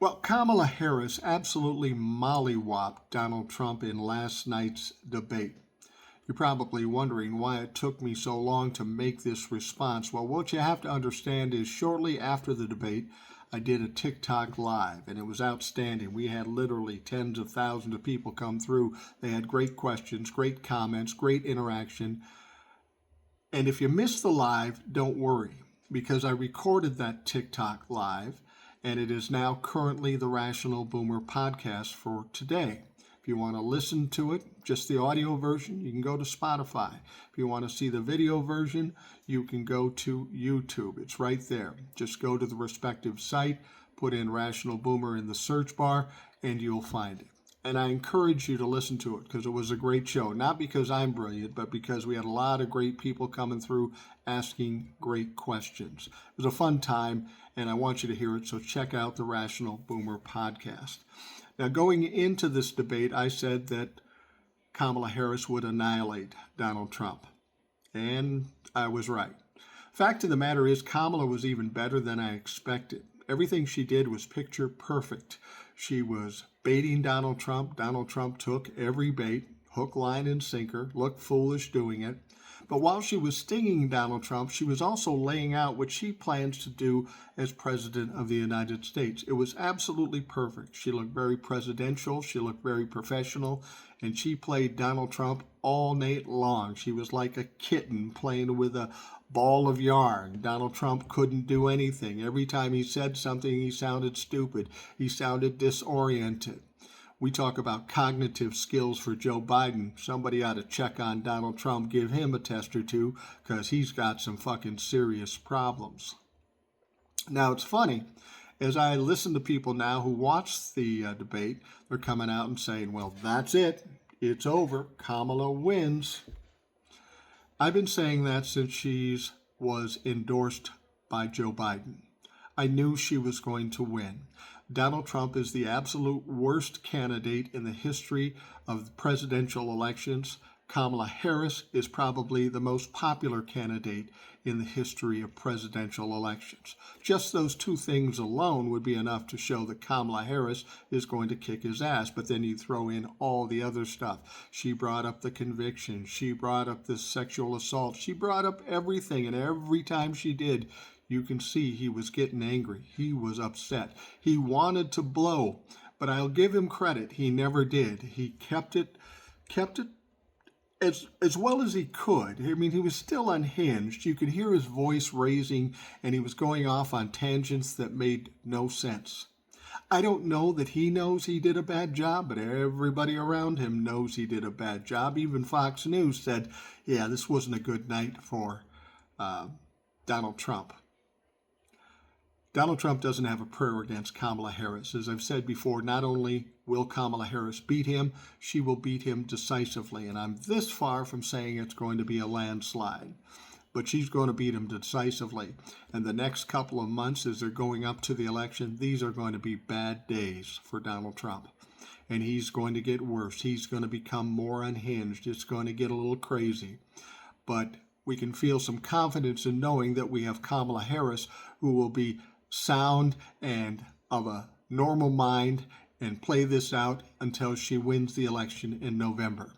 Well, Kamala Harris absolutely mollywopped Donald Trump in last night's debate. You're probably wondering why it took me so long to make this response. Well, what you have to understand is shortly after the debate, I did a TikTok live, and it was outstanding. We had literally tens of thousands of people come through. They had great questions, great comments, great interaction. And if you missed the live, don't worry, because I recorded that TikTok live, and it is now currently the Rational Boomer podcast for today. If you want to listen to it, just the audio version, you can go to Spotify. If you want to see the video version, you can go to YouTube. It's right there. Just go to the respective site, put in Rational Boomer in the search bar, and you'll find it. And I encourage you to listen to it because it was a great show. Not because I'm brilliant, but because we had a lot of great people coming through asking great questions. It was a fun time, and I want you to hear it, so check out the Rational Boomer podcast. Now, going into this debate, I said that Kamala Harris would annihilate Donald Trump, and I was right. Fact of the matter is, Kamala was even better than I expected. Everything she did was picture perfect. She was baiting Donald Trump. Donald Trump took every bait, hook, line, and sinker, looked foolish doing it. But while she was stinging Donald Trump, she was also laying out what she plans to do as President of the United States. It was absolutely perfect. She looked very presidential. She looked very professional. And she played Donald Trump all night long. She was like a kitten playing with a ball of yarn. Donald Trump couldn't do anything. Every time he said something, he sounded stupid. He sounded disoriented. We talk about cognitive skills for Joe Biden. Somebody ought to check on Donald Trump, give him a test or two, because he's got some fucking serious problems. Now, it's funny. As I listen to people now who watch the debate, they're coming out and saying, well, that's it. It's over. Kamala wins. I've been saying that since she was endorsed by Joe Biden. I knew she was going to win. Donald Trump is the absolute worst candidate in the history of presidential elections. Kamala Harris is probably the most popular candidate in the history of presidential elections. Just those two things alone would be enough to show that Kamala Harris is going to kick his ass, but then you throw in all the other stuff. She brought up the conviction. She brought up the sexual assault. She brought up everything, and every time she did, you can see he was getting angry. He was upset. He wanted to blow, but I'll give him credit. He never did. He kept it as well as he could. I mean, he was still unhinged. You could hear his voice raising, and he was going off on tangents that made no sense. I don't know that he knows he did a bad job, but everybody around him knows he did a bad job. Even Fox News said, yeah, this wasn't a good night for Donald Trump. Donald Trump doesn't have a prayer against Kamala Harris. As I've said before, not only will Kamala Harris beat him, she will beat him decisively. And I'm this far from saying it's going to be a landslide. But she's going to beat him decisively. And the next couple of months as they're going up to the election, these are going to be bad days for Donald Trump. And he's going to get worse. He's going to become more unhinged. It's going to get a little crazy. But we can feel some confidence in knowing that we have Kamala Harris, who will be sound and of a normal mind and play this out until she wins the election in November.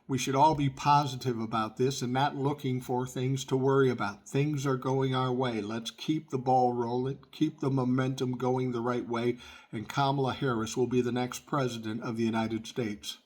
We should all be positive about this and not looking for things to worry about. Things are going our way. Let's keep the ball rolling, keep the momentum going the right way, and Kamala Harris will be the next president of the United States.